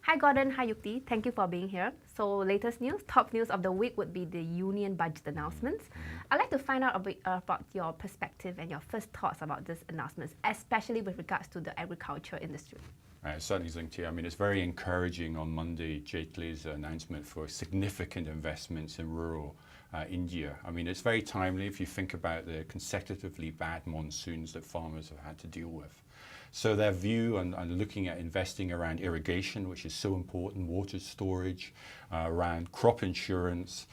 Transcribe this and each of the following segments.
Hi Gordon, hi Yukti. Thank you for being here. So latest news, top news of the week would be the union budget announcements. I'd like to find out a bit about your perspective and your first thoughts about these announcements, especially with regards to the agriculture industry. Certainly, Zingti. I mean, it's very encouraging on Monday, Jaitley's announcement for significant investments in rural India. I mean, it's very timely if you think about the consecutively bad monsoons that farmers have had to deal with. So their view on looking at investing around irrigation, which is so important, water storage, around crop insurance,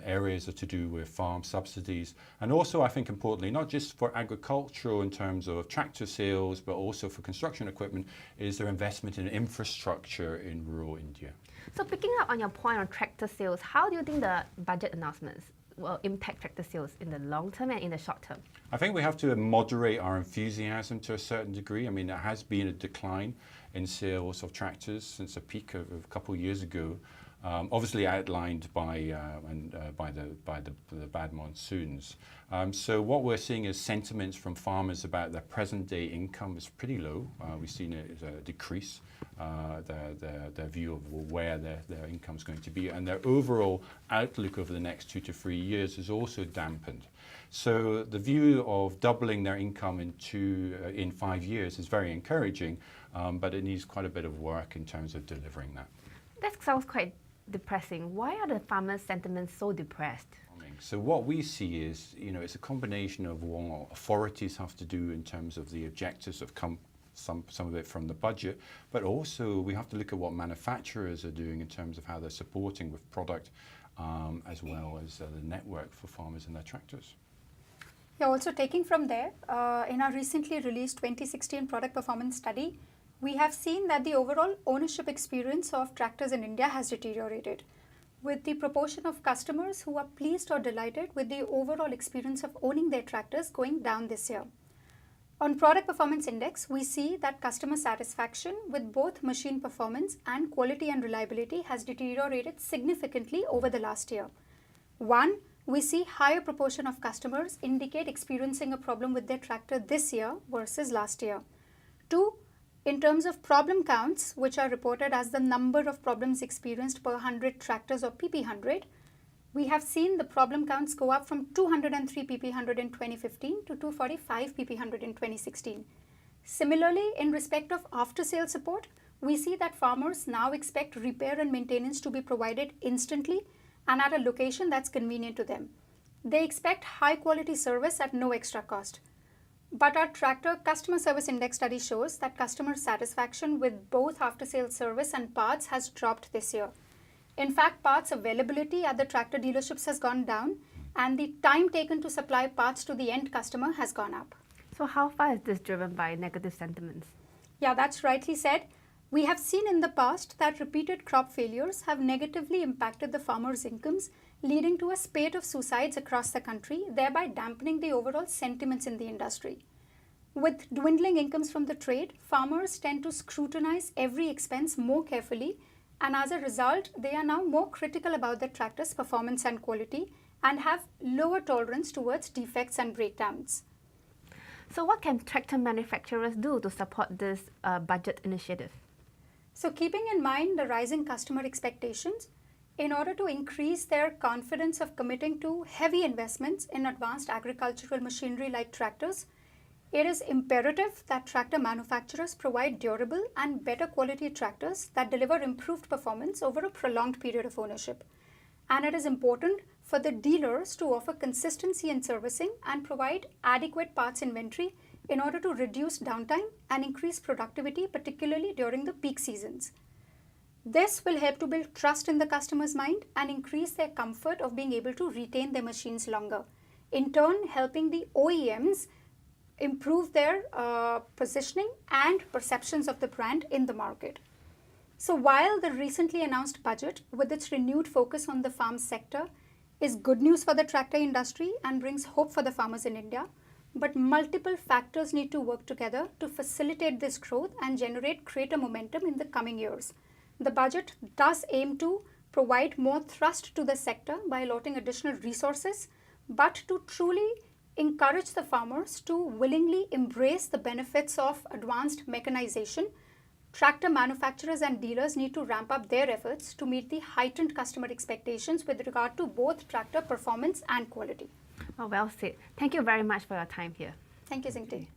areas to do with farm subsidies, and also I think importantly, not just for agricultural in terms of tractor sales, but also for construction equipment, is their investment in infrastructure in rural India. So picking up on your point on tractor sales, how do you think the budget announcements will impact tractor sales in the long term and in the short term? I think we have to moderate our enthusiasm to a certain degree. I mean, there has been a decline in sales of tractors since a peak of a couple of years ago, obviously outlined by the bad monsoons. So what we're seeing is sentiments from farmers about their present day income is pretty low. We've seen it as a decrease, their view of where their income is going to be, and their overall outlook over the next 2 to 3 years is also dampened. So the view of doubling their income in 5 years is very encouraging, but it needs quite a bit of work in terms of delivering that. That sounds quite depressing. Why are the farmers' sentiments so depressed? So what we see is, it's a combination of what authorities have to do in terms of the objectives of some of it from the budget, but also we have to look at what manufacturers are doing in terms of how they're supporting with product, as well as the network for farmers and their tractors. Yeah, also taking from there, in our recently released 2016 product performance study, we have seen that the overall ownership experience of tractors in India has deteriorated, with the proportion of customers who are pleased or delighted with the overall experience of owning their tractors going down this year. On Product Performance Index, we see that customer satisfaction with both machine performance and quality and reliability has deteriorated significantly over the last year. One, we see higher proportion of customers indicate experiencing a problem with their tractor this year versus last year. Two, in terms of problem counts, which are reported as the number of problems experienced per 100 tractors or PP100, we have seen the problem counts go up from 203 PP100 in 2015 to 245 PP100 in 2016. Similarly, in respect of after-sales support, we see that farmers now expect repair and maintenance to be provided instantly and at a location that's convenient to them. They expect high-quality service at no extra cost. But our Tractor Customer Service Index study shows that customer satisfaction with both after-sales service and parts has dropped this year. In fact, parts availability at the tractor dealerships has gone down, and the time taken to supply parts to the end customer has gone up. So how far is this driven by negative sentiments? Yeah, that's rightly said. We have seen in the past that repeated crop failures have negatively impacted the farmers' incomes, leading to a spate of suicides across the country, thereby dampening the overall sentiments in the industry. With dwindling incomes from the trade, farmers tend to scrutinize every expense more carefully, and as a result, they are now more critical about their tractor's performance and quality and have lower tolerance towards defects and breakdowns. So what can tractor manufacturers do to support this budget initiative? So keeping in mind the rising customer expectations, in order to increase their confidence of committing to heavy investments in advanced agricultural machinery like tractors, it is imperative that tractor manufacturers provide durable and better quality tractors that deliver improved performance over a prolonged period of ownership. And it is important for the dealers to offer consistency in servicing and provide adequate parts inventory in order to reduce downtime and increase productivity, particularly during the peak seasons. This will help to build trust in the customer's mind and increase their comfort of being able to retain their machines longer, in turn helping the OEMs improve their positioning and perceptions of the brand in the market. So while the recently announced budget, with its renewed focus on the farm sector, is good news for the tractor industry and brings hope for the farmers in India, but multiple factors need to work together to facilitate this growth and generate greater momentum in the coming years. The budget does aim to provide more thrust to the sector by allotting additional resources, but to truly encourage the farmers to willingly embrace the benefits of advanced mechanization tractor manufacturers and dealers need to ramp up their efforts to meet the heightened customer expectations with regard to both tractor performance and quality. Oh, well said. Thank you very much for your time here. Thank you, Zingte.